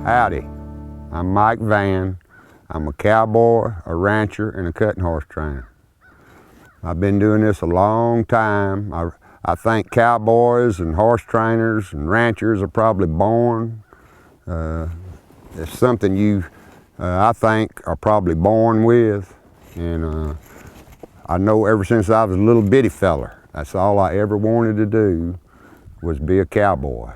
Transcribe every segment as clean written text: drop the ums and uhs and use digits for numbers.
Howdy, I'm Mike Van. I'm a cowboy, a rancher, and a cutting horse trainer. I've been doing this a long time. I think cowboys and horse trainers and ranchers are probably born. It's something I think, are probably born with. And I know ever since I was a little bitty feller, that's all I ever wanted to do was be a cowboy.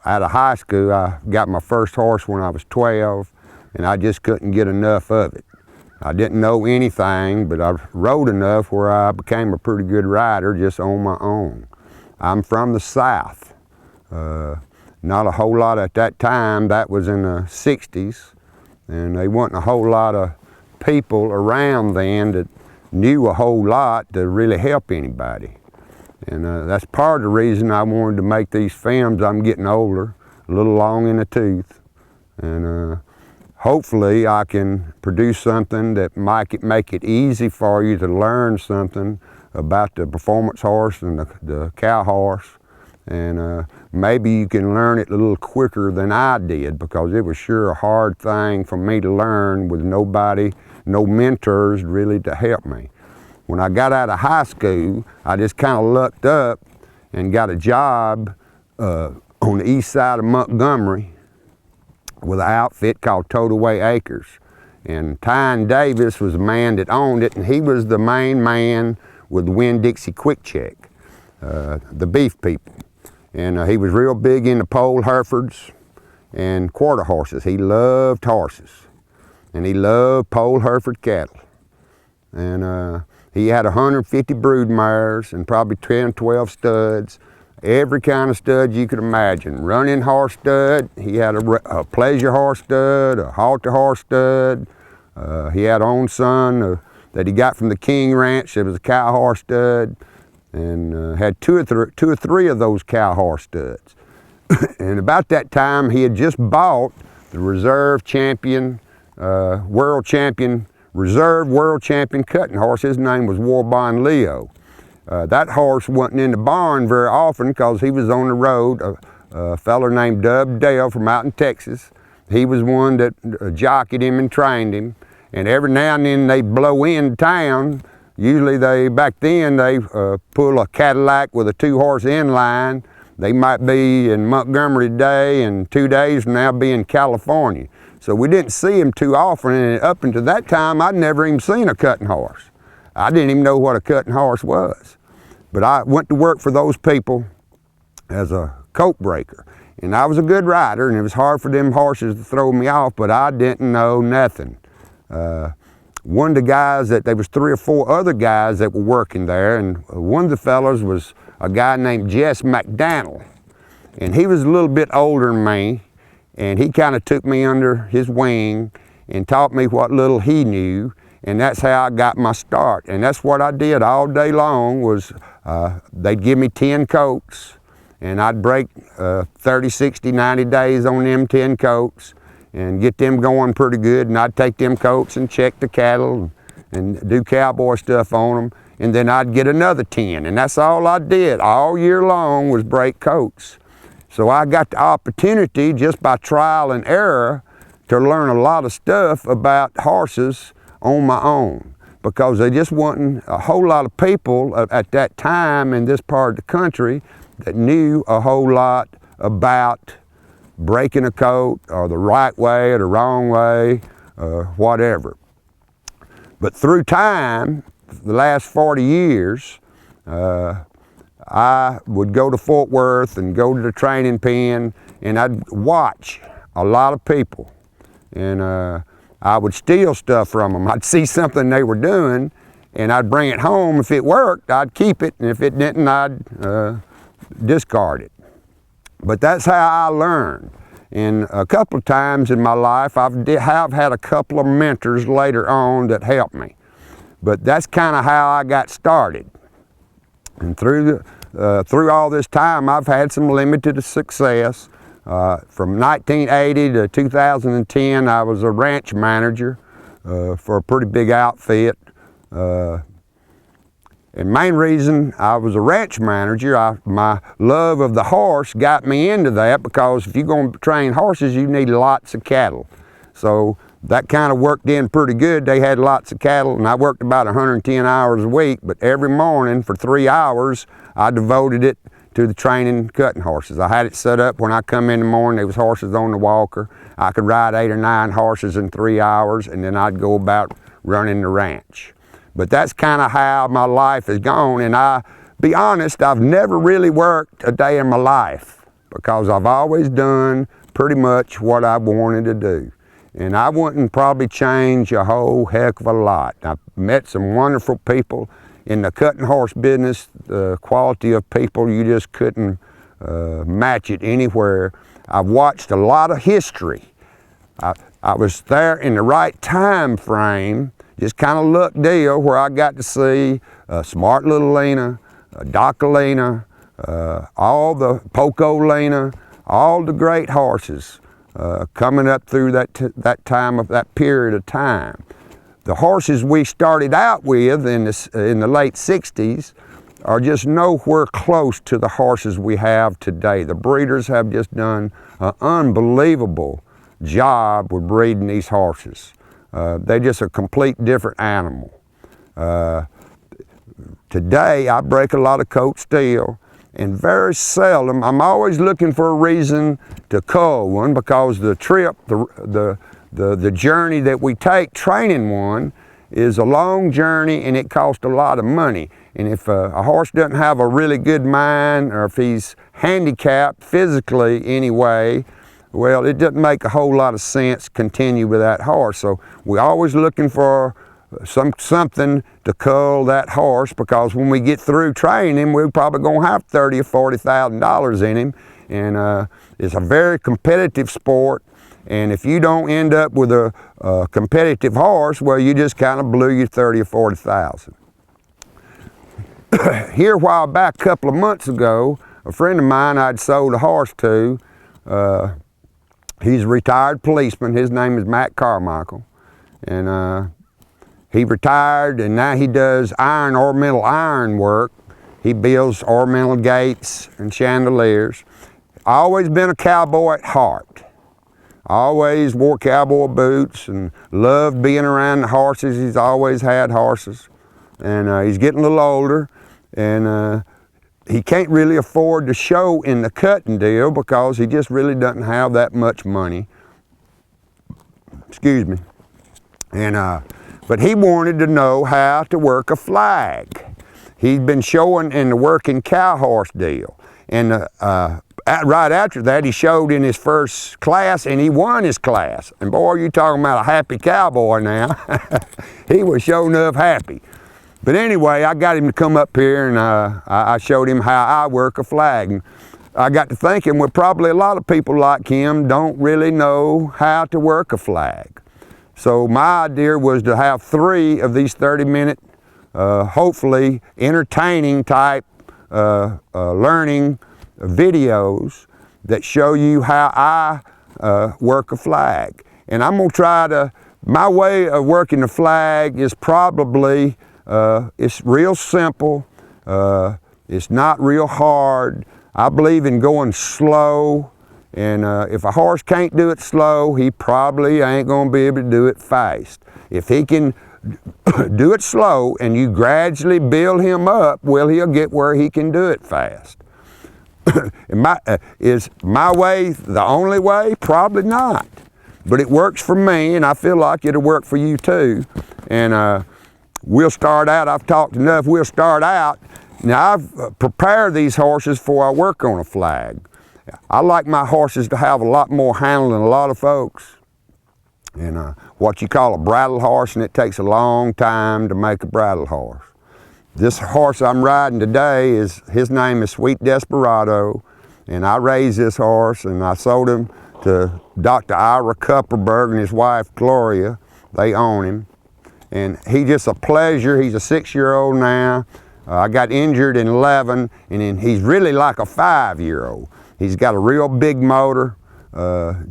Out of high school, I got my first horse when I was 12, and I just couldn't get enough of it. I didn't know anything, but I rode enough where I became a pretty good rider just on my own. I'm from the South. Not a whole lot at that time. That was in the 60s, and there wasn't a whole lot of people around then that knew a whole lot to really help anybody. And that's part of the reason I wanted to make these films. I'm getting older, a little long in the tooth, and hopefully I can produce something that might make it easy for you to learn something about the performance horse and the cow horse. And maybe you can learn it a little quicker than I did, because it was sure a hard thing for me to learn with nobody, no mentors really to help me. When I got out of high school, I just kind of lucked up and got a job on the east side of Montgomery with an outfit called Total-Away Acres. And Tyne Davis was the man that owned it, and he was the main man with Winn-Dixie Quick Check, the beef people. And he was real big into pole Herefords and quarter horses. He loved horses, and he loved pole Hereford cattle. And he had 150 brood mares and probably 10, 12 studs, every kind of stud you could imagine. Running horse stud, he had a pleasure horse stud, a halter horse stud. He had own son that he got from the King Ranch. It was a cow horse stud, and had two or three of those cow horse studs. And about that time, he had just bought the reserve champion, reserve world champion cutting horse. His name was Warbond Leo. That horse wasn't in the barn very often because he was on the road. A feller named Dub Dale from out in Texas, he was one that jockeyed him and trained him. And every now and then they'd blow in town. Usually back then they pull a Cadillac with a 2-horse inline. They might be in Montgomery today, and 2 days from now be in California. So we didn't see him too often, and up until that time, I'd never even seen a cutting horse. I didn't even know what a cutting horse was. But I went to work for those people as a coat breaker. And I was a good rider, and it was hard for them horses to throw me off, but I didn't know nothing. One of the guys, there was 3 or 4 other guys that were working there, and one of the fellows was a guy named Jess McDaniel. And he was a little bit older than me, and he kind of took me under his wing and taught me what little he knew, and that's how I got my start. And that's what I did all day long. Was they'd give me 10 coats, and I'd break 30, 60, 90 days on them 10 coats and get them going pretty good, and I'd take them coats and check the cattle and do cowboy stuff on them, and then I'd get another 10, and that's all I did all year long was break coats. So I got the opportunity, just by trial and error, to learn a lot of stuff about horses on my own, because there just wasn't a whole lot of people at that time in this part of the country that knew a whole lot about breaking a coat, or the right way or the wrong way, or whatever. But through time, the last 40 years, I would go to Fort Worth and go to the training pen, and I'd watch a lot of people, and I would steal stuff from them. I'd see something they were doing, and I'd bring it home. If it worked, I'd keep it, and if it didn't, I'd discard it. But that's how I learned. And a couple of times in my life, I have had a couple of mentors later on that helped me. But that's kind of how I got started. And through all this time, I've had some limited success. From 1980 to 2010, I was a ranch manager for a pretty big outfit. And main reason I was a ranch manager, my love of the horse got me into that, because if you're going to train horses, you need lots of cattle. So that kind of worked in pretty good. They had lots of cattle, and I worked about 110 hours a week, but every morning for 3 hours, I devoted it to the training cutting horses. I had it set up when I come in the morning, there was horses on the walker. I could ride 8 or 9 horses in 3 hours, and then I'd go about running the ranch. But that's kind of how my life has gone, and I be honest, I've never really worked a day in my life, because I've always done pretty much what I wanted to do. And I wouldn't probably change a whole heck of a lot. I've met some wonderful people in the cutting horse business. The quality of people, you just couldn't match it anywhere. I've watched a lot of history. I was there in the right time frame, just kind of luck deal, where I got to see Smart Little Lena, Docalina, all the Poco Lena, all the great horses coming up through that period of time. The horses we started out with in the late 60s are just nowhere close to the horses we have today. The breeders have just done an unbelievable job with breeding these horses. They're just a complete different animal. Today I break a lot of coat steel, and very seldom, I'm always looking for a reason to cull one, because the trip, the journey that we take training one is a long journey, and it costs a lot of money. And if a horse doesn't have a really good mind, or if he's handicapped physically anyway, well, it doesn't make a whole lot of sense to continue with that horse. So we're always looking for something to cull that horse, because when we get through training him, we're probably going to have $30,000 or $40,000 in him. And it's a very competitive sport. And if you don't end up with a competitive horse, well, you just kind of blew your $30,000 or $40,000. Here a while back, a couple of months ago, a friend of mine I'd sold a horse to, he's a retired policeman. His name is Matt Carmichael. And he retired, and now he does ornamental iron work. He builds ornamental gates and chandeliers. Always been a cowboy at heart. Always wore cowboy boots and loved being around the horses. He's always had horses. And he's getting a little older, and he can't really afford to show in the cutting deal, because he just really doesn't have that much money. Excuse me. And but he wanted to know how to work a flag. He'd been showing in the working cow horse deal. And right after that, he showed in his first class, and he won his class. And boy, you talking about a happy cowboy now. He was sure enough happy. But anyway, I got him to come up here, and I showed him how I work a flag. And I got to thinking, well, probably a lot of people like him don't really know how to work a flag. So my idea was to have 3 of these 30-minute, hopefully entertaining type learning videos that show you how I work a flag. And I'm going to try to, my way of working the flag is probably, it's real simple, it's not real hard. I believe in going slow. And if a horse can't do it slow, he probably ain't going to be able to do it fast. If he can do it slow and you gradually build him up, well, he'll get where he can do it fast. Is my way the only way? Probably not. But it works for me, and I feel like it'll work for you too. And we'll start out, I've talked enough, we'll start out. Now, I've prepared these horses before I work on a flag. I like my horses to have a lot more handle than a lot of folks. And what you call a bridle horse, and it takes a long time to make a bridle horse. This horse I'm riding today, his name is Sweet Desperado, and I raised this horse, and I sold him to Dr. Ira Kupperberg and his wife Gloria. They own him. And he's just a pleasure. He's a 6-year-old now. I got injured in 11, and then he's really like a 5-year-old. He's got a real big motor,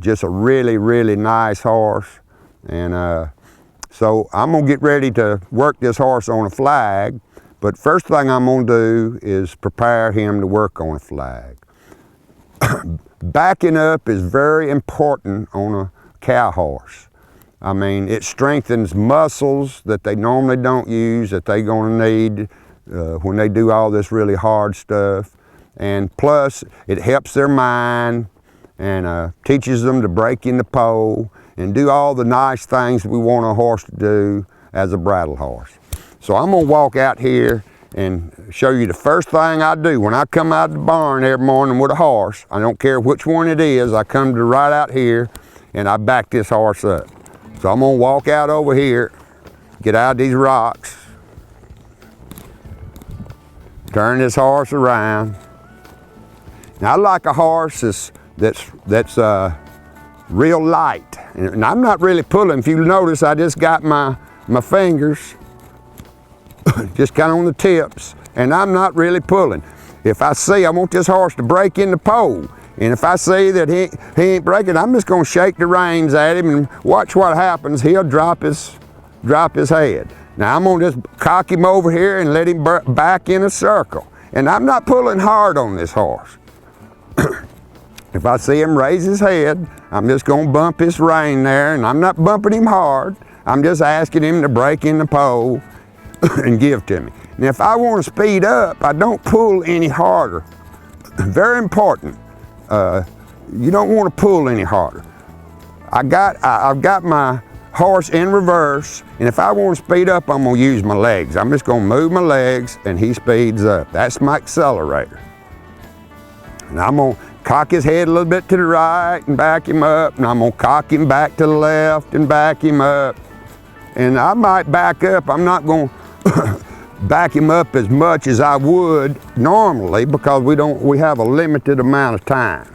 just a really, really nice horse. And so I'm gonna get ready to work this horse on a flag, But first thing I'm gonna do is prepare him to work on a flag. Backing up is very important on a cow horse. I mean, it strengthens muscles that they normally don't use, that they're gonna need when they do all this really hard stuff. And plus, it helps their mind and teaches them to break in the pole and do all the nice things we want a horse to do as a brattle horse. So I'm gonna walk out here and show you the first thing I do when I come out of the barn every morning with a horse. I don't care which one it is, I come to right out here and I back this horse up. So I'm gonna walk out over here, get out of these rocks, turn this horse around. Now I like a horse that's real light. And I'm not really pulling. If you notice, I just got my fingers just kind of on the tips, and I'm not really pulling. If I see I want this horse to break in the pole, and if I see that he ain't breaking, I'm just gonna shake the reins at him and watch what happens. He'll drop his head. Now I'm gonna just cock him over here and let him back in a circle. And I'm not pulling hard on this horse. If I see him raise his head, I'm just gonna bump his rein there, and I'm not bumping him hard. I'm just asking him to break in the pole and give to me. And if I want to speed up, I don't pull any harder. Very important. You don't want to pull any harder. I've got my horse in reverse, and if I want to speed up, I'm gonna use my legs. I'm just gonna move my legs and he speeds up. That's my accelerator. And I'm gonna cock his head a little bit to the right and back him up, and I'm gonna cock him back to the left and back him up. And I might back up. I'm not gonna back him up as much as I would normally because we have a limited amount of time.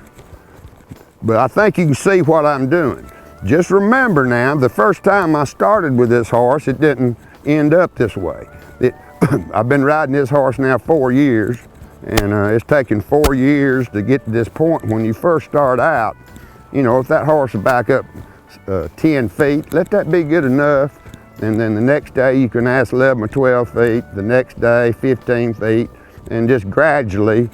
But I think you can see what I'm doing. Just remember now, the first time I started with this horse, it didn't end up this way. I've been riding this horse now 4 years, and it's taken 4 years to get to this point. When you first start out, you know, if that horse will back up 10 feet, let that be good enough. And then the next day you can ask 11 or 12 feet, the next day 15 feet, and just gradually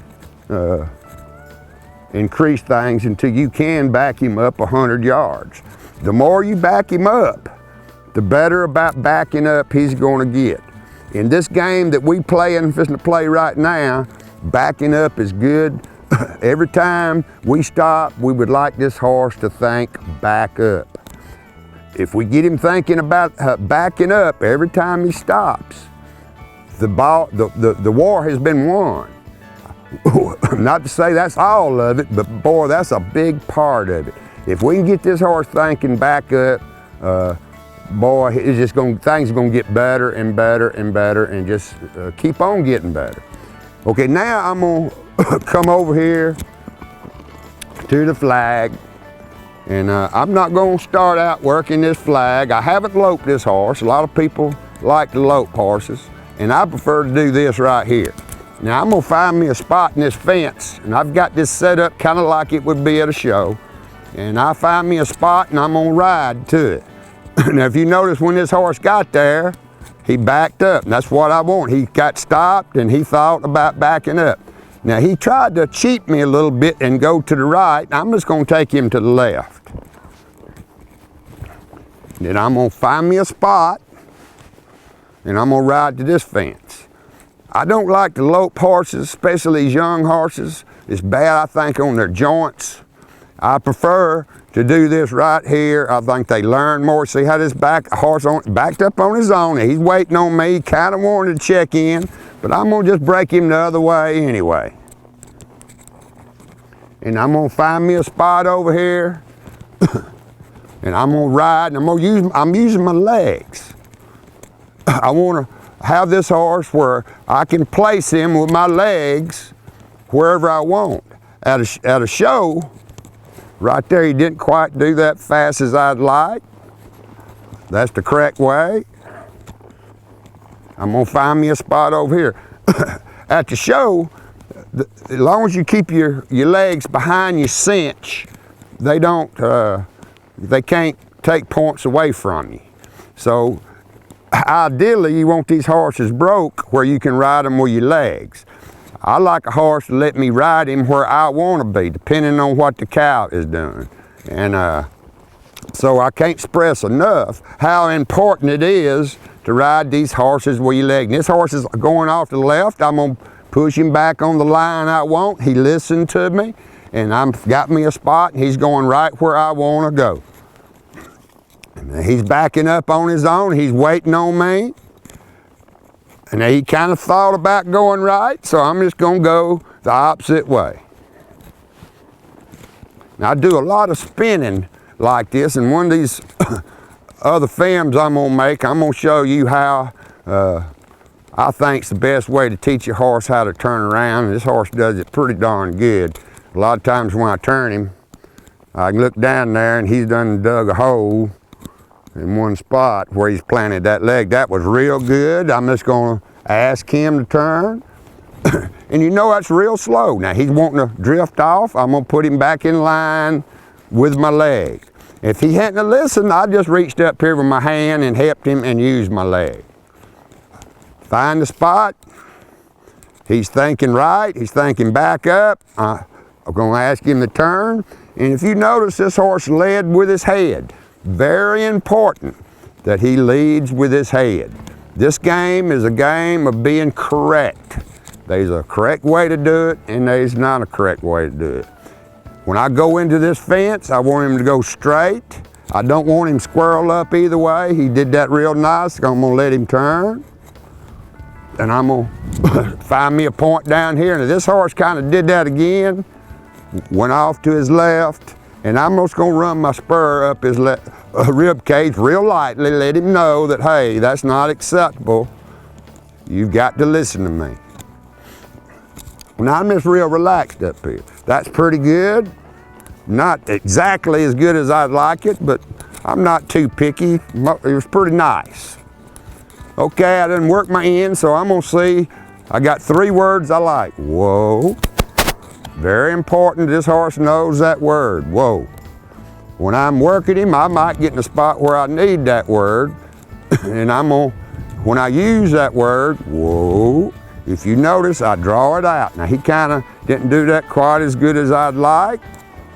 increase things until you can back him up 100 yards. The more you back him up, the better about backing up he's gonna get. In this game that we playing, fixing to play right now, backing up is good. Every time we stop, we would like this horse to think back up. If we get him thinking about backing up every time he stops, the war has been won. Not to say that's all of it, but boy, that's a big part of it. If we can get this horse thinking back up, boy, it's just things are gonna get better and better and better, and just keep on getting better. Okay, now I'm gonna come over here to the flag. And I'm not going to start out working this flag. I haven't loped this horse. A lot of people like to lope horses, and I prefer to do this right here. Now I'm going to find me a spot in this fence, and I've got this set up kind of like it would be at a show. And I find me a spot, and I'm going to ride to it. Now if you notice, when this horse got there, he backed up, and that's what I want. He got stopped, and he thought about backing up. Now he tried to cheat me a little bit and go to the right. I'm just gonna take him to the left. Then I'm gonna find me a spot and I'm gonna ride to this fence. I don't like to lope horses, especially these young horses. It's bad, I think, on their joints. I prefer to do this right here. I think they learn more. See how this horse backed up on his own. He's waiting on me, kind of wanted to check in, but I'm gonna just break him the other way anyway. And I'm gonna find me a spot over here, and I'm gonna ride, and I'm using my legs. I wanna have this horse where I can place him with my legs wherever I want. At a show, right there, he didn't quite do that fast as I'd like. That's the correct way. I'm gonna find me a spot over here. At the show, as long as you keep your legs behind your cinch, they can't take points away from you. So ideally you want these horses broke where you can ride them with your legs. I like a horse to let me ride him where I want to be, depending on what the cow is doing. And so I can't express enough how important it is to ride these horses with your leg. And this horse is going off to the left. I'm going to push him back on the line I want. He listened to me, and I've got me a spot, and he's going right where I want to go. And he's backing up on his own. He's waiting on me. And he kind of thought about going right, so I'm just going to go the opposite way. Now, I do a lot of spinning like this, and one of these other films I'm going to make, I'm going to show you how I think it's the best way to teach your horse how to turn around. And this horse does it pretty darn good. A lot of times when I turn him, I can look down there and he's done dug a hole in one spot where he's planted that leg. That was real good. I'm just going to ask him to turn. And you know that's real slow. Now he's wanting to drift off. I'm going to put him back in line with my leg. If he hadn't listened, I just reached up here with my hand and helped him and used my leg. Find the spot. He's thinking right. He's thinking back up. I'm going to ask him to turn. And if you notice, this horse led with his head. Very important that he leads with his head. This game is a game of being correct. There's a correct way to do it, and there's not a correct way to do it. When I go into this fence, I want him to go straight. I don't want him squirrel up either way. He did that real nice. I'm gonna let him turn. And I'm gonna find me a point down here. And this horse kind of did that again, went off to his left, and I'm just gonna run my spur up his rib cage real lightly, let him know that, hey, that's not acceptable. You've got to listen to me. Now I'm just real relaxed up here. That's pretty good. Not exactly as good as I'd like it, but I'm not too picky. It was pretty nice. Okay, I didn't work my end, so I'm gonna see. I got 3 words I like. Whoa. Very important, this horse knows that word, whoa. When I'm working him, I might get in a spot where I need that word, and when I use that word, whoa, if you notice, I draw it out. Now, he kind of didn't do that quite as good as I'd like.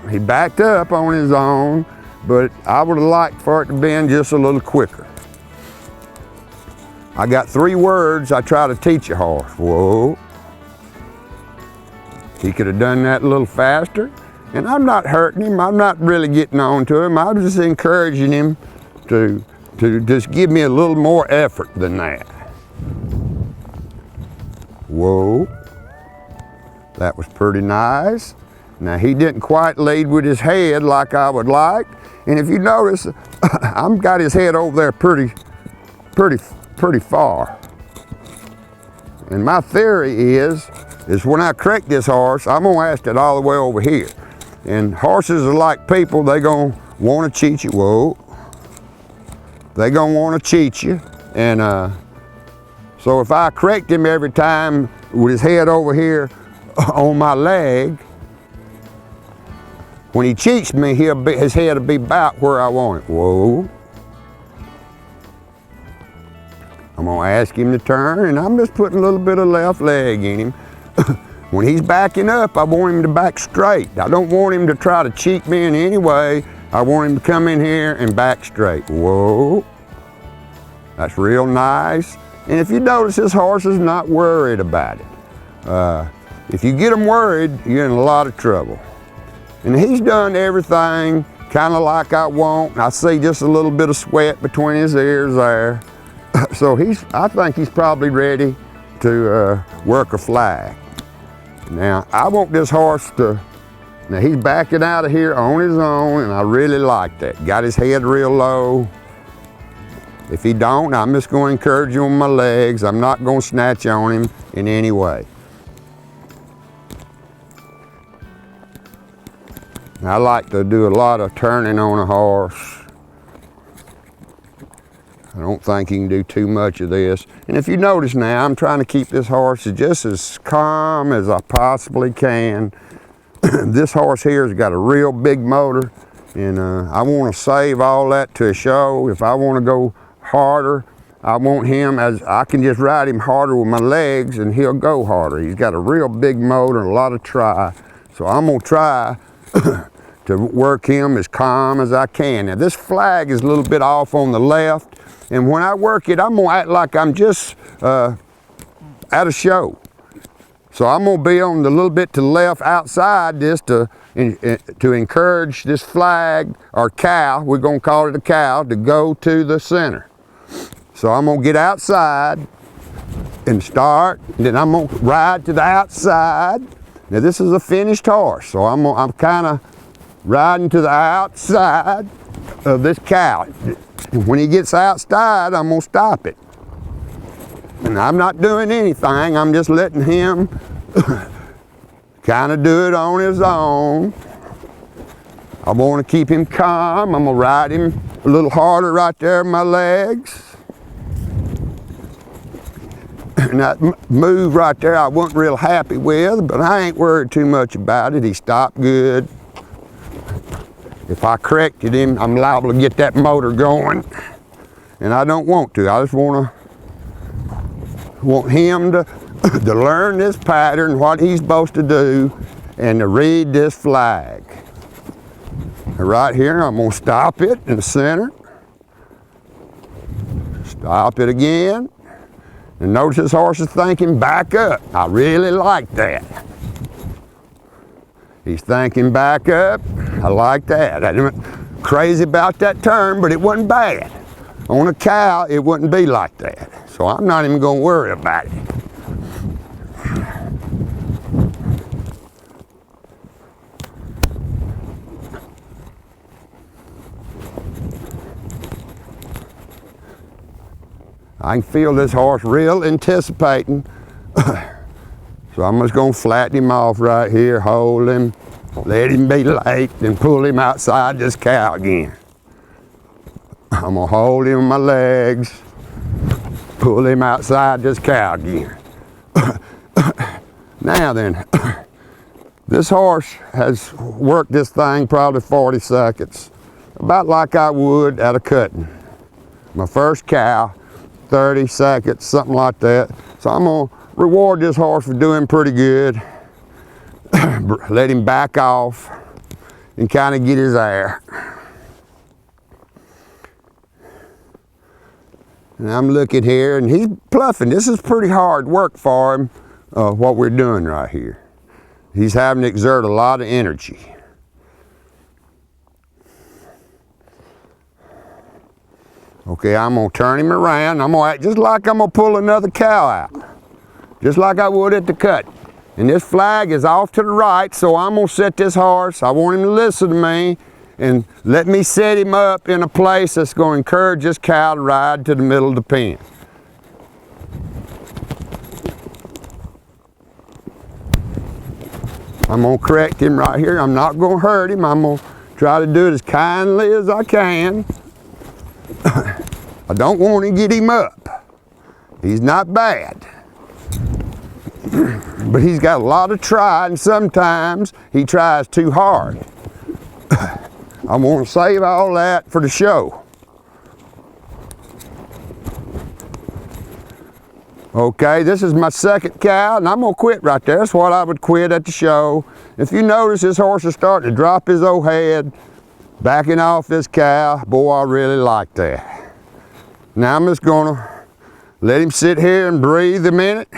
He backed up on his own, but I would have liked for it to be just a little quicker. I got 3 words I try to teach a horse. Whoa. He could have done that a little faster, and I'm not hurting him. I'm not really getting on to him. I'm just encouraging him to just give me a little more effort than that. Whoa, that was pretty nice. Now he didn't quite lead with his head like I would like. And if you notice, I've got his head over there pretty far. And my theory is when I correct this horse, I'm gonna ask it all the way over here. And horses are like people, they gonna wanna cheat you. Whoa. They gonna wanna cheat you. And so if I correct him every time with his head over here on my leg, when he cheats me, his head will be about where I want it. Whoa. I'm gonna ask him to turn, and I'm just putting a little bit of left leg in him. When he's backing up, I want him to back straight. I don't want him to try to cheat me in any way. I want him to come in here and back straight. Whoa. That's real nice. And if you notice, this horse is not worried about it. If you get him worried, you're in a lot of trouble. And he's done everything kind of like I want. I see just a little bit of sweat between his ears there. So I think he's probably ready to work a flag. Now, I want this horse now he's backing out of here on his own, and I really like that. Got his head real low. If he don't, I'm just going to encourage him with my legs. I'm not going to snatch on him in any way. I like to do a lot of turning on a horse. I don't think you can do too much of this. And if you notice now, I'm trying to keep this horse just as calm as I possibly can. This horse here has got a real big motor, and I want to save all that to a show. If I want to go harder, I want him as I can just ride him harder with my legs and he'll go harder. He's got a real big motor and a lot of try. So I'm gonna try to work him as calm as I can. Now this flag is a little bit off on the left, and when I work it, I'm gonna act like I'm just at a show. So I'm gonna be on the little bit to the left outside this to encourage this flag, or cow, we're gonna call it a cow, to go to the center. So I'm gonna get outside and start, and then I'm gonna ride to the outside. Now this is a finished horse, so I'm kind of riding to the outside of this cow. And when he gets outside, I'm gonna stop it. And I'm not doing anything, I'm just letting him kind of do it on his own. I want to keep him calm. I'm gonna ride him a little harder right there in my legs. And that move right there I wasn't real happy with, but I ain't worried too much about it. He stopped good. If I corrected him, I'm liable to get that motor going. And I don't want to. I just want him to learn this pattern, what he's supposed to do, and to read this flag. And right here, I'm gonna stop it in the center. Stop it again. And notice this horse is thinking back up. I really like that. He's thinking back up. I like that. I wasn't crazy about that turn, but it wasn't bad. On a cow, it wouldn't be like that. So I'm not even gonna worry about it. I can feel this horse real anticipating. So I'm just gonna flatten him off right here, hold him, let him be late, and pull him outside this cow again. I'm gonna hold him with my legs, pull him outside this cow again. Now then, this horse has worked this thing probably 40 seconds, about like I would at a cutting. My first cow, 30 seconds, something like that. So I'm gonna reward this horse for doing pretty good. Let him back off and kind of get his air. And I'm looking here, and he's pluffing. This is pretty hard work for him, what we're doing right here. He's having to exert a lot of energy. Okay, I'm gonna turn him around. I'm gonna act just like I'm gonna pull another cow out. Just like I would at the cut. And this flag is off to the right, so I'm gonna set this horse. I want him to listen to me and let me set him up in a place that's gonna encourage this cow to ride to the middle of the pen. I'm gonna correct him right here. I'm not gonna hurt him. I'm gonna try to do it as kindly as I can. I don't want to get him up. He's not bad. But he's got a lot of try, and sometimes he tries too hard. I want to save all that for the show. Okay, this is my second cow, and I'm gonna quit right there. That's what I would quit at the show. If you notice, this horse is starting to drop his old head, backing off this cow. Boy, I really like that. Now I'm just gonna let him sit here and breathe a minute.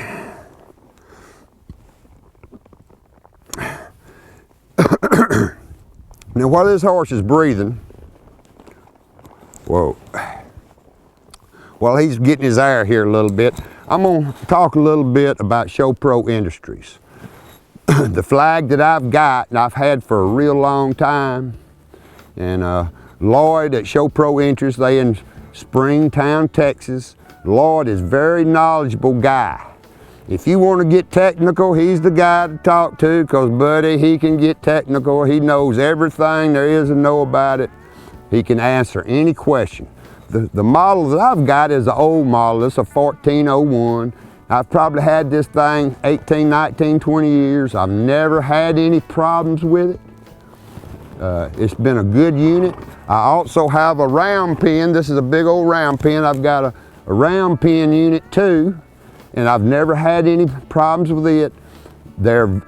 Now while this horse is breathing, whoa, while he's getting his air here a little bit, I'm gonna talk a little bit about Show Pro Industries. The flag that I've got and I've had for a real long time, and Lloyd at Show Pro Industries, they in Springtown, Texas. Lloyd is a very knowledgeable guy. If you want to get technical, he's the guy to talk to, because buddy, he can get technical. He knows everything there is to know about it. He can answer any question. The model that I've got is an old model. It's a 1401. I've probably had this thing 18, 19, 20 years. I've never had any problems with it. It's been a good unit. I also have a round pin. This is a big old round pin. I've got a a round pen unit too, and I've never had any problems with it.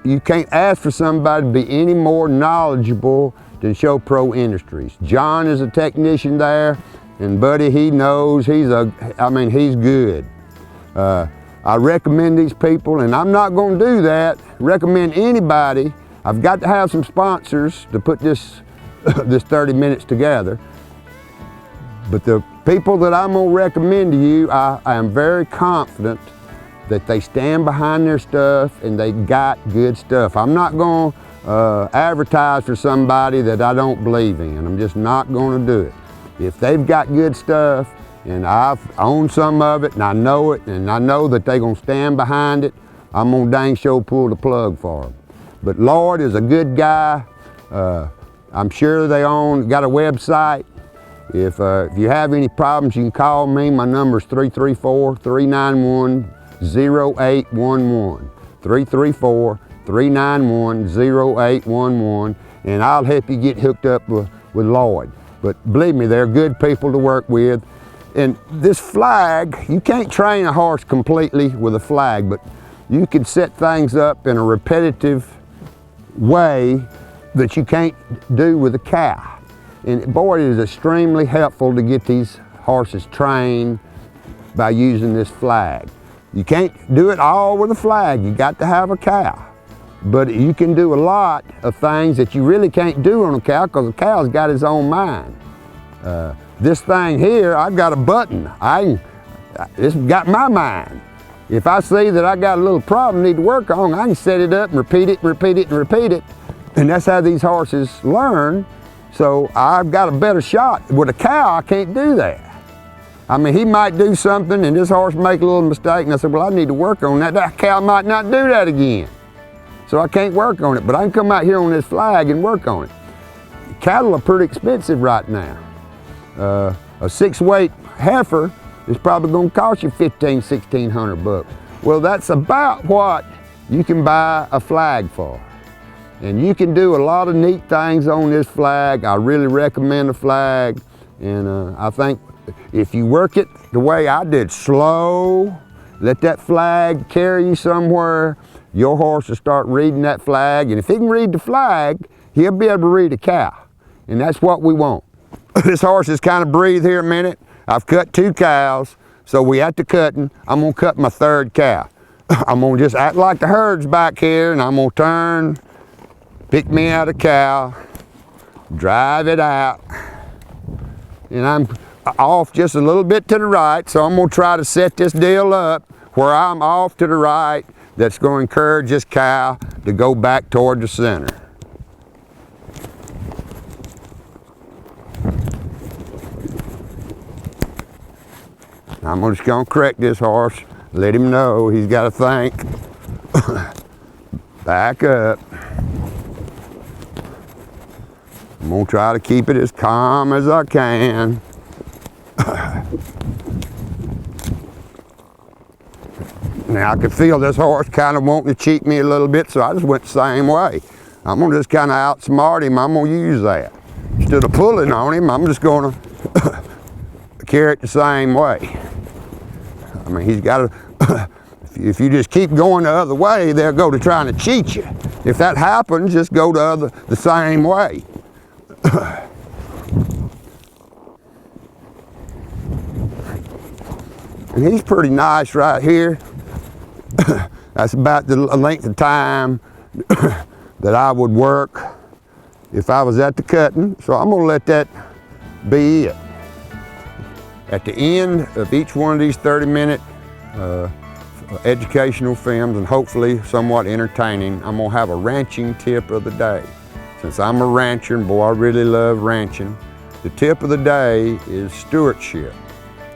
You can't ask for somebody to be any more knowledgeable than Show Pro Industries. John is a technician there, and buddy, he knows, he's good. I recommend these people, and I'm not going to do that, recommend anybody. I've got to have some sponsors to put this 30 minutes together. But the people that I'm going to recommend to you, I am very confident that they stand behind their stuff and they got good stuff. I'm not going to advertise for somebody that I don't believe in. I'm just not going to do it. If they've got good stuff, and I've owned some of it, and I know it, and I know that they're going to stand behind it, I'm going to dang sure pull the plug for them. But Lloyd is a good guy. I'm sure they got a website. If you have any problems, you can call me. My number is 334-391-0811. 334-391-0811, and I'll help you get hooked up with Lloyd. But believe me, they're good people to work with. And this flag, you can't train a horse completely with a flag, but you can set things up in a repetitive way that you can't do with a cow. And boy, it is extremely helpful to get these horses trained by using this flag. You can't do it all with a flag. You got to have a cow. But you can do a lot of things that you really can't do on a cow, because a cow's got his own mind. This thing here, I've got a button. It's got my mind. If I see that I got a little problem need to work on, I can set it up and repeat it, repeat it, and repeat it. And that's how these horses learn. So I've got a better shot. With a cow, I can't do that. I mean, he might do something and this horse make a little mistake, and I said, well, I need to work on that. That cow might not do that again. So I can't work on it, but I can come out here on this flag and work on it. Cattle are pretty expensive right now. A 6-weight heifer is probably going to cost you $1,500–1,600 bucks. Well, that's about what you can buy a flag for. And you can do a lot of neat things on this flag. I really recommend the flag. And I think if you work it the way I did, slow, let that flag carry you somewhere, your horse will start reading that flag. And if he can read the flag, he'll be able to read a cow. And that's what we want. This horse is kind of breathe here a minute. I've cut 2 cows, so we at the cutting. I'm gonna cut my 3rd cow. I'm gonna just act like the herd's back here, and I'm gonna turn, pick me out a cow, drive it out, and I'm off just a little bit to the right, so I'm gonna try to set this deal up where I'm off to the right. That's gonna encourage this cow to go back toward the center. I'm just gonna correct this horse, let him know he's gotta think. Back up. I'm gonna try to keep it as calm as I can. Now I can feel this horse kind of wanting to cheat me a little bit, so I just went the same way. I'm gonna just kind of outsmart him. I'm gonna use that. Instead of pulling on him, I'm just gonna carry it the same way. I mean, he's got to, if you just keep going the other way, they'll go to trying to cheat you. If that happens, just go the same way. And he's pretty nice right here. That's about the length of time that I would work if I was at the cutting. So I'm gonna let that be it. At the end of each one of these 30-minute educational films, and hopefully somewhat entertaining, I'm gonna have a ranching tip of the day. Since I'm a rancher, and boy, I really love ranching, the tip of the day is stewardship.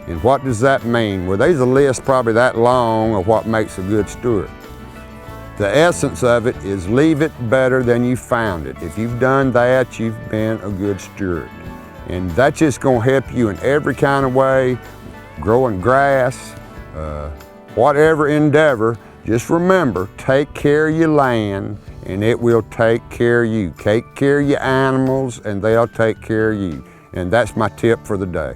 And what does that mean? Well, there's a list probably that long of what makes a good steward. The essence of it is leave it better than you found it. If you've done that, you've been a good steward. And that's just gonna help you in every kind of way, growing grass, whatever endeavor. Just remember, take care of your land and it will take care of you. Take care of your animals and they'll take care of you. And that's my tip for the day.